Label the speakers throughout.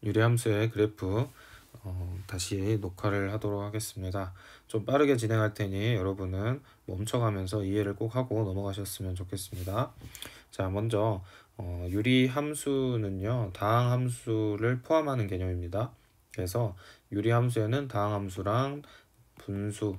Speaker 1: 유리함수의 그래프 다시 녹화를 하도록 하겠습니다. 좀 빠르게 진행할 테니 여러분은 멈춰가면서 이해를 꼭 하고 넘어가셨으면 좋겠습니다. 자, 먼저 유리함수는요, 다항함수를 포함하는 개념입니다. 그래서 유리함수에는 다항함수랑 분수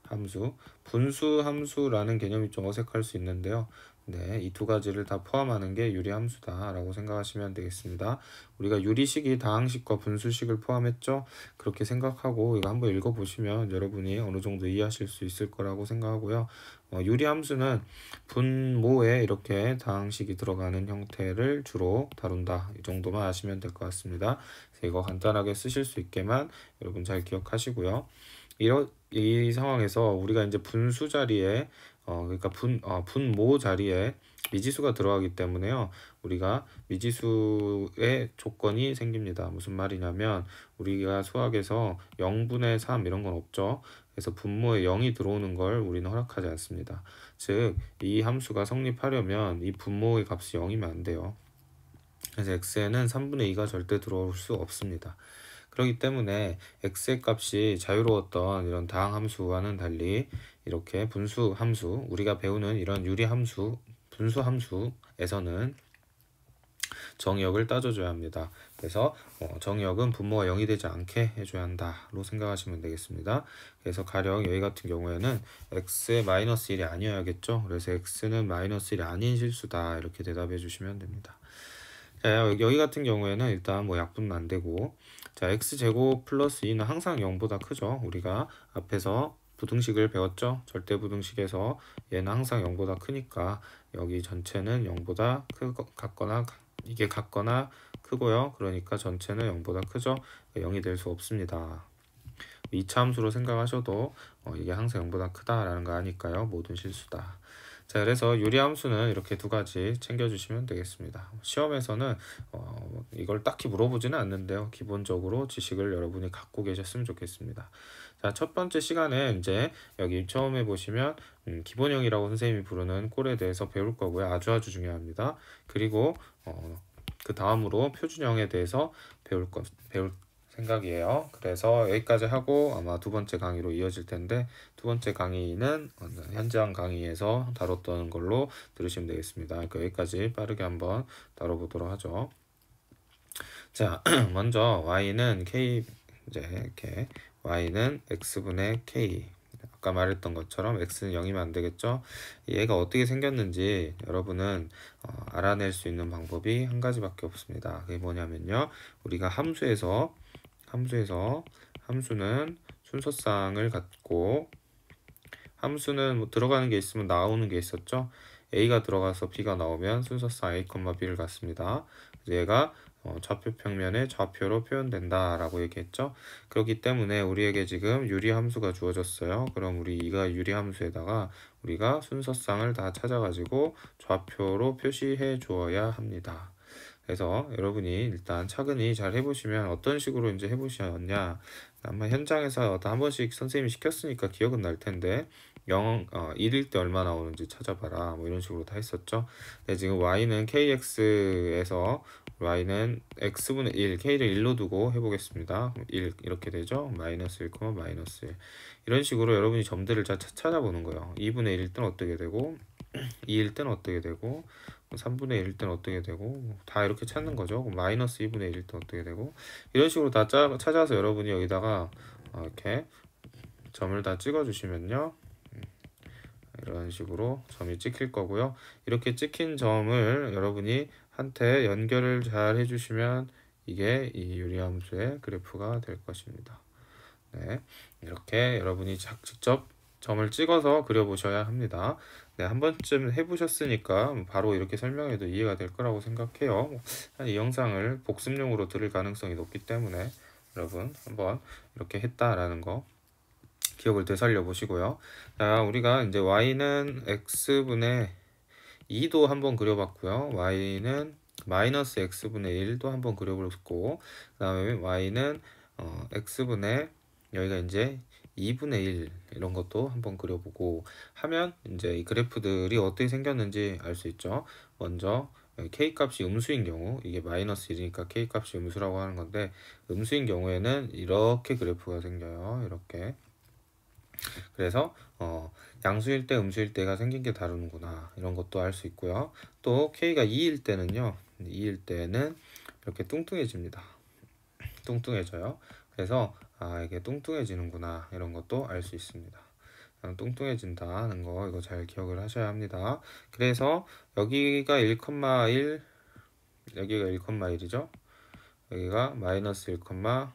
Speaker 1: 함수, 분수 함수라는 개념이 좀 어색할 수 있는데요. 네, 이 두 가지를 다 포함하는 게 유리함수다라고 생각하시면 되겠습니다. 우리가 유리식이 다항식과 분수식을 포함했죠? 그렇게 생각하고 이거 한번 읽어보시면 여러분이 어느 정도 이해하실 수 있을 거라고 생각하고요. 유리함수는 분모에 이렇게 다항식이 들어가는 형태를 주로 다룬다. 이 정도만 아시면 될 것 같습니다. 그래서 이거 간단하게 쓰실 수 있게만 여러분 잘 기억하시고요. 이 상황에서 우리가 이제 분수 자리에 그러니까 분모 자리에 미지수가 들어가기 때문에요. 우리가 미지수의 조건이 생깁니다. 무슨 말이냐면 우리가 수학에서 0분의 3 이런 건 없죠. 그래서 분모에 0이 들어오는 걸 우리는 허락하지 않습니다. 즉, 이 함수가 성립하려면 이 분모의 값이 0이면 안 돼요. 그래서 x에는 3분의 2가 절대 들어올 수 없습니다. 그렇기 때문에 x의 값이 자유로웠던 이런 다항 함수와는 달리 이렇게 분수 함수, 우리가 배우는 이런 유리 함수, 분수 함수에서는 정의역을 따져줘야 합니다. 그래서 정의역은 분모가 0이 되지 않게 해줘야 한다로 생각하시면 되겠습니다. 그래서 가령 여기 같은 경우에는 x의 마이너스 1이 아니어야겠죠. 그래서 x는 마이너스 1이 아닌 실수다 이렇게 대답해 주시면 됩니다. 자, 여기 같은 경우에는 일단 뭐 약분은 안 되고, 자, x제곱 플러스 2는 항상 0보다 크죠. 우리가 앞에서 부등식을 배웠죠. 절대부등식에서 얘는 항상 0보다 크니까 여기 전체는 0보다 같거나 이게 같거나 크고요. 그러니까 전체는 0보다 크죠. 0이 될 수 없습니다. 2차 함수로 생각하셔도 이게 항상 0보다 크다라는 거 아니까요. 모든 실수다. 자, 그래서 유리함수는 이렇게 두 가지 챙겨주시면 되겠습니다. 시험에서는 이걸 딱히 물어보지는 않는데요. 기본적으로 지식을 여러분이 갖고 계셨으면 좋겠습니다. 자, 첫 번째 시간에 이제 여기 처음에 보시면 기본형이라고 선생님이 부르는 꼴에 대해서 배울 거고요. 아주 중요합니다. 그리고 그 다음으로 표준형에 대해서 배울 생각이에요. 그래서 여기까지 하고 아마 두 번째 강의로 이어질 텐데, 두 번째 강의는 현장 강의에서 다뤘던 걸로 들으시면 되겠습니다. 그러니까 여기까지 빠르게 한번 다뤄보도록 하죠. 자, 먼저 y는 k, 이제 이렇게 y는 x분의 k, 아까 말했던 것처럼 x는 0이면 안 되겠죠. 얘가 어떻게 생겼는지 여러분은 알아낼 수 있는 방법이 한 가지밖에 없습니다. 그게 뭐냐면요, 우리가 함수는 순서쌍을 갖고, 함수는 뭐 들어가는 게 있으면 나오는 게 있었죠. a가 들어가서 b가 나오면 순서쌍 a, b를 갖습니다. 얘가 좌표 평면의 좌표로 표현된다 라고 얘기했죠. 그렇기 때문에 우리에게 지금 유리함수가 주어졌어요. 그럼 우리가 유리함수에다가 우리가 순서쌍을 다 찾아가지고 좌표로 표시해 주어야 합니다. 그래서 여러분이 일단 차근히 잘 해보시면 어떤 식으로 이제 해보셨냐, 아마 현장에서 한 번씩 선생님이 시켰으니까 기억은 날 텐데 1일 때 얼마 나오는지 찾아봐라 뭐 이런 식으로 다 했었죠. 네, 지금 y는 kx에서 y는 x분의 1, k를 1로 두고 해보겠습니다. 1 이렇게 되죠. 마이너스 1, 마이너스 1 이런 식으로 여러분이 점들을 잘 찾아보는 거예요. 2분의 1일 때는 어떻게 되고 2일 때는 어떻게 되고 3분의 1일 때는 어떻게 되고 다 이렇게 찾는 거죠. 마이너스 2분의 1일 때는 어떻게 되고 이런 식으로 다 찾아서 여러분이 여기다가 이렇게 점을 다 찍어 주시면요, 이런 식으로 점이 찍힐 거고요. 이렇게 찍힌 점을 여러분이 한테 연결을 잘 해주시면 이게 이 유리함수의 그래프가 될 것입니다. 네, 이렇게 여러분이 직접 점을 찍어서 그려보셔야 합니다. 네, 한 번쯤 해보셨으니까 바로 이렇게 설명해도 이해가 될 거라고 생각해요. 이 영상을 복습용으로 들을 가능성이 높기 때문에 여러분 한번 이렇게 했다라는 거 기억을 되살려 보시고요. 자, 우리가 이제 y는 x분의 2도 한번 그려봤고요. y는 마이너스 x분의 1도 한번 그려보고, 그 다음에 y는 x분의 여기가 이제 2분의 1 이런 것도 한번 그려보고 하면 이제 이 그래프들이 어떻게 생겼는지 알 수 있죠. 먼저 K값이 음수인 경우, 이게 마이너스 1이니까 K값이 음수라고 하는 건데, 음수인 경우에는 이렇게 그래프가 생겨요. 이렇게. 그래서 양수일 때 음수일 때가 생긴 게 다르는구나, 이런 것도 알 수 있고요. 또 K가 2일 때는요, 2일 때는 이렇게 뚱뚱해집니다. 뚱뚱해져요. 그래서 이게 뚱뚱해지는구나, 이런 것도 알 수 있습니다. 뚱뚱해진다는 거 이거 잘 기억을 하셔야 합니다. 그래서 여기가 1,1, 여기가 1,1이죠. 여기가 마이너스 1,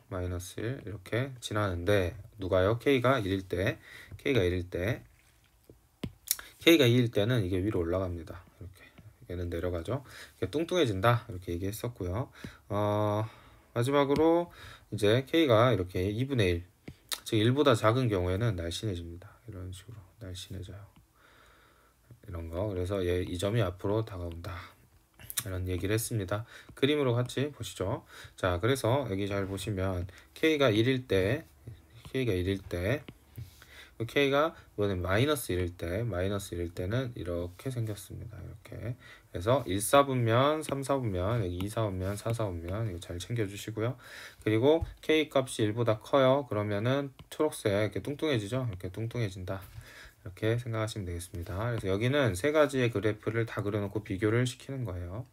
Speaker 1: 마이너스 1 이렇게 지나는데, 누가요? K가 1일 때, K가 1일 때, K가 2일 때는 이게 위로 올라갑니다. 이렇게 얘는 내려가죠. 이게 뚱뚱해진다, 이렇게 얘기했었고요. 마지막으로 이제 K가 이렇게 2분의 1, 즉 1보다 작은 경우에는 날씬해집니다. 이런 식으로 날씬해져요. 이런 거. 그래서 이 점이 앞으로 다가온다, 이런 얘기를 했습니다. 그림으로 같이 보시죠. 자, 그래서 여기 잘 보시면 K가 1일 때, K가 1일 때, K가 이번엔 마이너스 1일 때, 마이너스 1일 때는 이렇게 생겼습니다. 이렇게. 그래서 1, 4분면, 3, 4분면, 여기 2, 4분면, 4, 4분면 이거 잘 챙겨주시고요. 그리고 K 값이 1보다 커요. 그러면은 초록색 이렇게 뚱뚱해지죠. 이렇게 뚱뚱해진다, 이렇게 생각하시면 되겠습니다. 그래서 여기는 세 가지의 그래프를 다 그려놓고 비교를 시키는 거예요.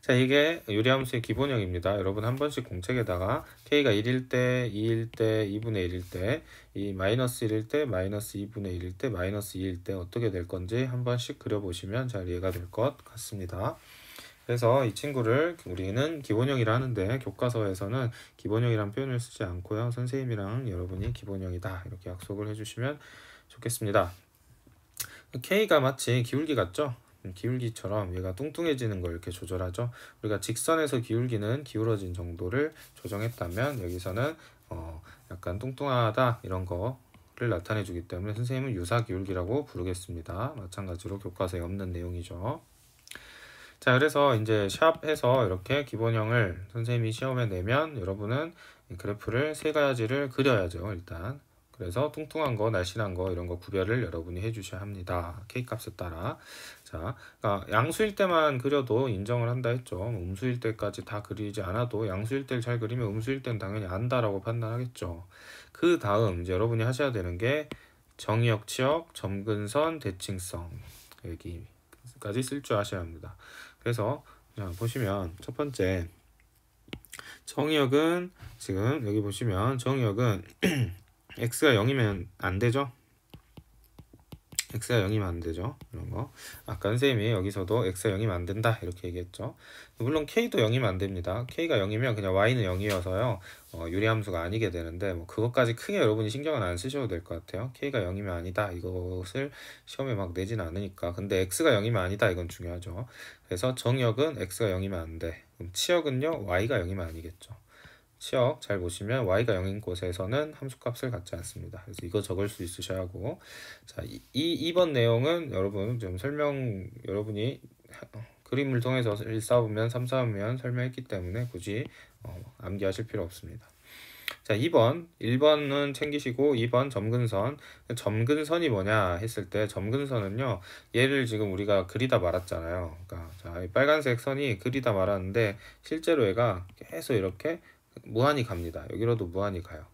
Speaker 1: 자, 이게 유리함수의 기본형입니다. 여러분 한 번씩 공책에다가 K가 1일 때, 2일 때, 2분의 1일 때, 이 마이너스 1일 때, 마이너스 2분의 1일 때, 마이너스 2일 때 어떻게 될 건지 한 번씩 그려보시면 잘 이해가 될 것 같습니다. 그래서 이 친구를 우리는 기본형이라 하는데, 교과서에서는 기본형이란 표현을 쓰지 않고요. 선생님이랑 여러분이 기본형이다, 이렇게 약속을 해주시면 좋겠습니다. K가 마치 기울기 같죠? 기울기처럼 얘가 뚱뚱해지는 걸 이렇게 조절하죠. 우리가 직선에서 기울기는 기울어진 정도를 조정했다면, 여기서는 약간 뚱뚱하다, 이런 거를 나타내 주기 때문에 선생님은 유사 기울기라고 부르겠습니다. 마찬가지로 교과서에 없는 내용이죠. 자, 그래서 이제 샵해서 이렇게 기본형을 선생님이 시험에 내면 여러분은 이 그래프를 세 가지를 그려야죠. 일단. 그래서 뚱뚱한 거, 날씬한 거, 이런 거 구별을 여러분이 해주셔야 합니다. K값에 따라. 자, 그러니까 양수일 때만 그려도 인정을 한다 했죠. 음수일 때까지 다 그리지 않아도 양수일 때를 잘 그리면 음수일 때는 당연히 안다라고 판단하겠죠. 그 다음 이제 여러분이 하셔야 되는 게 정의역, 치역, 점근선, 대칭성, 여기까지 쓸 줄 아셔야 합니다. 그래서 자, 보시면 첫 번째 정의역은, 지금 여기 보시면 정의역은 x가 0이면 안 되죠. x가 0이면 안 되죠. 이런 거. 아까 선생님이 여기서도 x가 0이면 안 된다, 이렇게 얘기했죠. 물론 k도 0이면 안 됩니다. k가 0이면 그냥 y는 0이어서요. 유리함수가 아니게 되는데, 뭐 그것까지 크게 여러분이 신경은 안 쓰셔도 될 것 같아요. k가 0이면 아니다, 이것을 시험에 막 내진 않으니까. 근데 x가 0이면 아니다, 이건 중요하죠. 그래서 정역은 x가 0이면 안 돼. 그럼 치역은요, y가 0이면 아니겠죠. 치역 잘 보시면 y가 0인 곳에서는 함수값을 갖지 않습니다. 그래서 이거 적을 수 있으셔야 하고, 자, 2번 내용은 여러분 좀 여러분이 그림을 통해서 1, 4보면 3, 4보면 설명했기 때문에 굳이 암기하실 필요 없습니다. 자, 1번은 챙기시고, 2번 점근선. 점근선이 뭐냐 했을 때, 점근선은요, 얘를 지금 우리가 그리다 말았잖아요. 그러니까 자, 이 빨간색 선이 그리다 말았는데 실제로 얘가 계속 이렇게 무한히 갑니다. 여기로도 무한히 가요.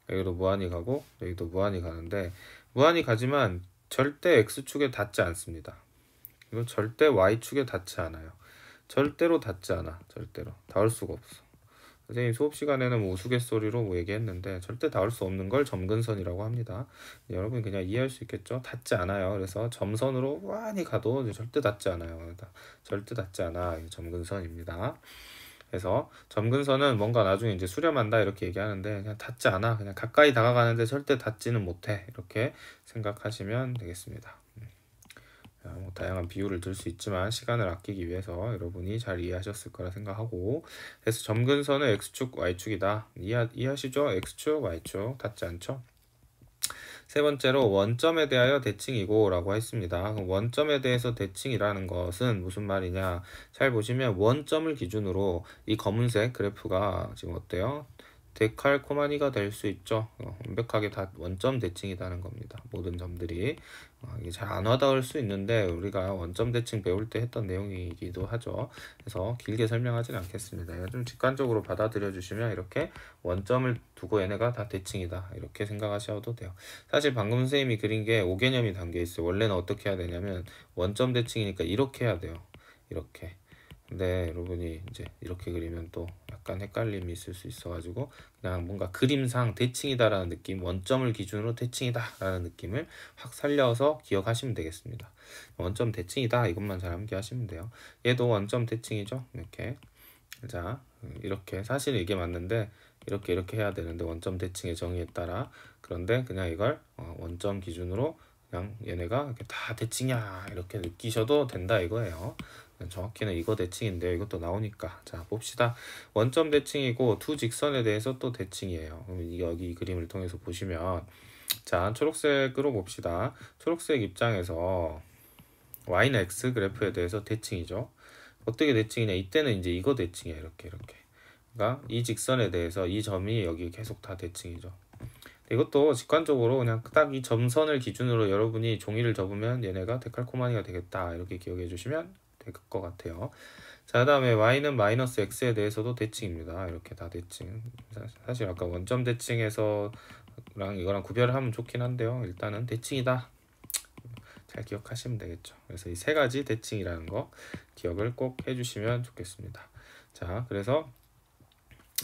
Speaker 1: 여기도 무한히 가고, 여기도 무한히 가는데, 무한히 가지만 절대 x축에 닿지 않습니다. 이거 절대 y축에 닿지 않아요. 절대로 닿지 않아. 절대로 닿을 수가 없어. 선생님 수업 시간에는 뭐 우스갯소리로 뭐 얘기했는데, 절대 닿을 수 없는 걸 점근선이라고 합니다. 여러분 그냥 이해할 수 있겠죠? 닿지 않아요. 그래서 점선으로 무한히 가도 절대 닿지 않아요. 절대 닿지 않아. 점근선입니다. 그래서 점근선은 뭔가 나중에 이제 수렴한다, 이렇게 얘기하는데, 그냥 닿지 않아. 그냥 가까이 다가가는데 절대 닿지는 못해. 이렇게 생각하시면 되겠습니다. 뭐 다양한 비유를 들 수 있지만 시간을 아끼기 위해서 여러분이 잘 이해하셨을 거라 생각하고, 그래서 점근선은 x축, y축이다. 이해하시죠? x축, y축 닿지 않죠? 세 번째로 원점에 대하여 대칭이고 라고 했습니다. 원점에 대해서 대칭이라는 것은 무슨 말이냐, 잘 보시면 원점을 기준으로 이 검은색 그래프가 지금 어때요? 데칼코마니가 될 수 있죠. 완벽하게 다 원점 대칭이라는 겁니다. 모든 점들이 이게 잘 안 와닿을 수 있는데 우리가 원점 대칭 배울 때 했던 내용이기도 하죠. 그래서 길게 설명하진 않겠습니다. 좀 직관적으로 받아들여 주시면 이렇게 원점을 두고 얘네가 다 대칭이다 이렇게 생각하셔도 돼요. 사실 방금 선생님이 그린 게 5개념이 담겨 있어요. 원래는 어떻게 해야 되냐면 원점 대칭이니까 이렇게 해야 돼요. 이렇게. 근데 여러분이 이제 이렇게 그리면 또 약간 헷갈림이 있을 수 있어가지고 그냥 뭔가 그림상 대칭이다라는 느낌, 원점을 기준으로 대칭이다라는 느낌을 확 살려서 기억하시면 되겠습니다. 원점 대칭이다 이것만 잘 암기하시면 돼요. 얘도 원점 대칭이죠. 이렇게. 자, 이렇게 사실 이게 맞는데 이렇게 해야 되는데 원점 대칭의 정의에 따라 그런데 그냥 이걸 원점 기준으로 그냥 얘네가 이렇게 다 대칭이야 이렇게 느끼셔도 된다 이거예요. 정확히는 이거 대칭인데요. 이것도 나오니까 자 봅시다. 원점 대칭이고 두 직선에 대해서 또 대칭이에요. 그럼 여기 이 그림을 통해서 보시면 자 초록색으로 봅시다. 초록색 입장에서 y는 x 그래프에 대해서 대칭이죠. 어떻게 대칭이냐 이때는 이제 이거 대칭이야 이렇게 그러니까 이 직선에 대해서 이 점이 여기 계속 다 대칭이죠. 이것도 직관적으로 그냥 딱 이 점선을 기준으로 여러분이 종이를 접으면 얘네가 데칼코마니가 되겠다 이렇게 기억해 주시면 될 것 같아요. 자, 그 다음에 y는 마이너스 x에 대해서도 대칭입니다. 이렇게 다 대칭. 사실 아까 원점 대칭에서랑 이거랑 구별을 하면 좋긴 한데요. 일단은 대칭이다. 잘 기억하시면 되겠죠. 그래서 이 세 가지 대칭이라는 거 기억을 꼭 해주시면 좋겠습니다. 자, 그래서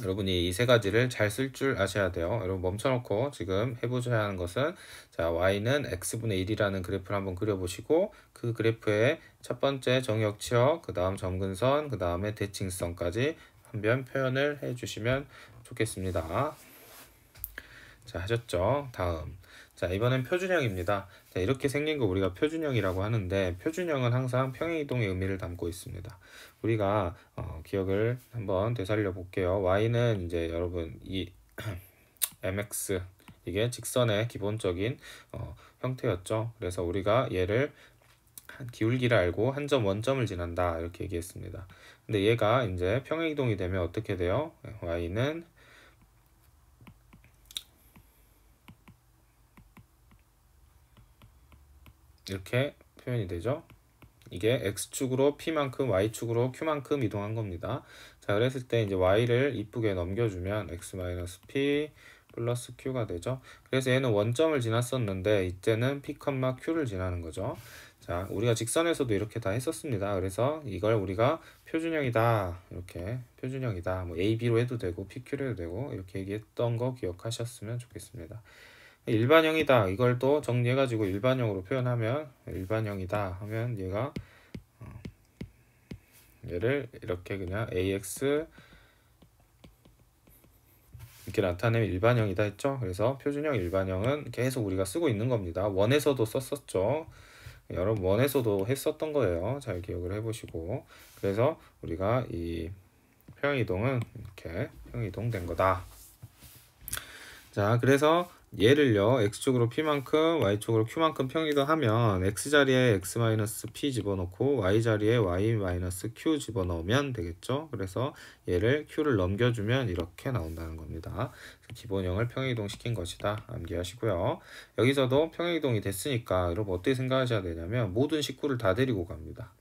Speaker 1: 여러분이 이 세 가지를 잘 쓸 줄 아셔야 돼요. 여러분 멈춰놓고 지금 해보셔야 하는 것은 자 y는 x분의 1이라는 그래프를 한번 그려보시고 그 그래프의 첫 번째 정역치역, 그 다음 점근선, 그 다음에 대칭선까지 한 번 표현을 해주시면 좋겠습니다. 자 하셨죠? 다음 자 이번엔 표준형입니다. 자 이렇게 생긴 거 우리가 표준형이라고 하는데 표준형은 항상 평행이동의 의미를 담고 있습니다. 우리가 기억을 한번 되살려 볼게요. y는 이제 여러분 이 mx 이게 직선의 기본적인 형태였죠. 그래서 우리가 얘를 기울기를 알고 한 점 원점을 지난다 이렇게 얘기했습니다. 근데 얘가 이제 평행이동이 되면 어떻게 돼요? y는 이렇게 표현이 되죠. 이게 x축으로 p만큼 y축으로 q만큼 이동한 겁니다. 자 그랬을 때 이제 y를 이쁘게 넘겨주면 x-p 플러스 q가 되죠. 그래서 얘는 원점을 지났었는데 이때는 p, q를 지나는 거죠. 자 우리가 직선에서도 이렇게 다 했었습니다. 그래서 이걸 우리가 표준형이다 이렇게 표준형이다 뭐 a, b로 해도 되고 p, q로 해도 되고 이렇게 얘기했던 거 기억하셨으면 좋겠습니다. 일반형이다 이걸 또 정리해가지고 일반형으로 표현하면 일반형이다 하면 얘가 얘를 이렇게 그냥 ax 이렇게 나타내면 일반형이다 했죠. 그래서 표준형 일반형은 계속 우리가 쓰고 있는 겁니다. 원에서도 썼었죠. 여러분 원에서도 했었던 거예요. 잘 기억을 해보시고 그래서 우리가 이 평행이동은 이렇게 평행이동 된 거다. 자 그래서 얘를요 x축으로 p만큼 y축으로 q만큼 평이동하면 x자리에 x-p 집어넣고 y자리에 y-q 집어넣으면 되겠죠. 그래서 얘를 q를 넘겨주면 이렇게 나온다는 겁니다. 기본형을 평행이동 시킨 것이다 암기하시고요. 여기서도 평행이동이 됐으니까 여러분 어떻게 생각하셔야 되냐면 모든 식구를 다 데리고 갑니다.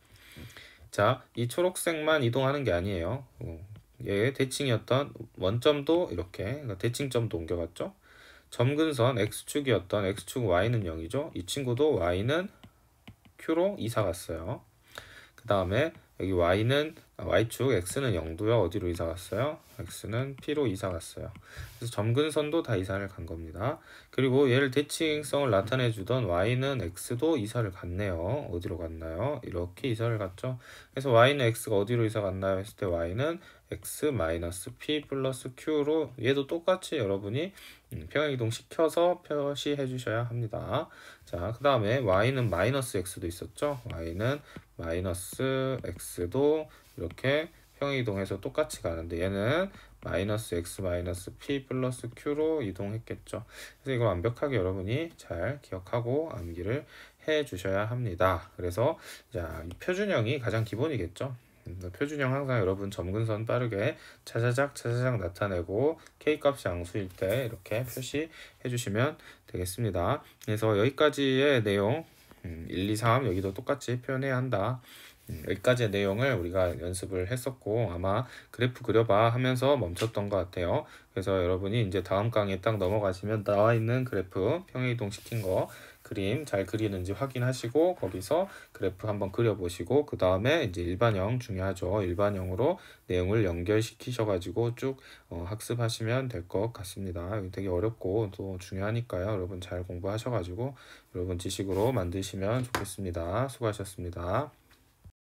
Speaker 1: 자 이 초록색만 이동하는 게 아니에요. 얘 대칭이었던 원점도 이렇게 그러니까 대칭점도 옮겨갔죠. 점근선 x축이었던 x축 y는 0이죠. 이 친구도 y는 q로 이사 갔어요. 그 다음에 여기 y는 y축 x는 0도요. 어디로 이사 갔어요? x는 p로 이사 갔어요. 그래서 점근선도 다 이사를 간 겁니다. 그리고 얘를 대칭성을 나타내 주던 y는 x도 이사를 갔네요. 어디로 갔나요? 이렇게 이사를 갔죠. 그래서 y는 x가 어디로 이사 갔나요? 했을 때 y는 x-p 플러스 q로 얘도 똑같이 여러분이 평행이동 시켜서 표시해 주셔야 합니다. 자, 그 다음에 y는 마이너스 x도 있었죠. y는 마이너스 x도 이렇게 평행이동해서 똑같이 가는데 얘는 마이너스 x 마이너스 p 플러스 q로 이동했겠죠. 그래서 이걸 완벽하게 여러분이 잘 기억하고 암기를 해 주셔야 합니다. 그래서 자, 이 표준형이 가장 기본이겠죠. 표준형 항상 여러분 점근선 빠르게 차자작 차자작 나타내고 K값이 양수일 때 이렇게 표시해 주시면 되겠습니다. 그래서 여기까지의 내용 1, 2, 3 여기도 똑같이 표현해야 한다. 여기까지의 내용을 우리가 연습을 했었고 아마 그래프 그려봐 하면서 멈췄던 것 같아요. 그래서 여러분이 이제 다음 강의에 딱 넘어가시면 나와 있는 그래프 평행이동 시킨 거 그림 잘 그리는지 확인하시고 거기서 그래프 한번 그려보시고 그 다음에 이제 일반형 중요하죠. 일반형으로 내용을 연결시키셔가지고 쭉 학습하시면 될 것 같습니다. 이거 되게 어렵고 또 중요하니까요. 여러분 잘 공부하셔가지고 여러분 지식으로 만드시면 좋겠습니다. 수고하셨습니다.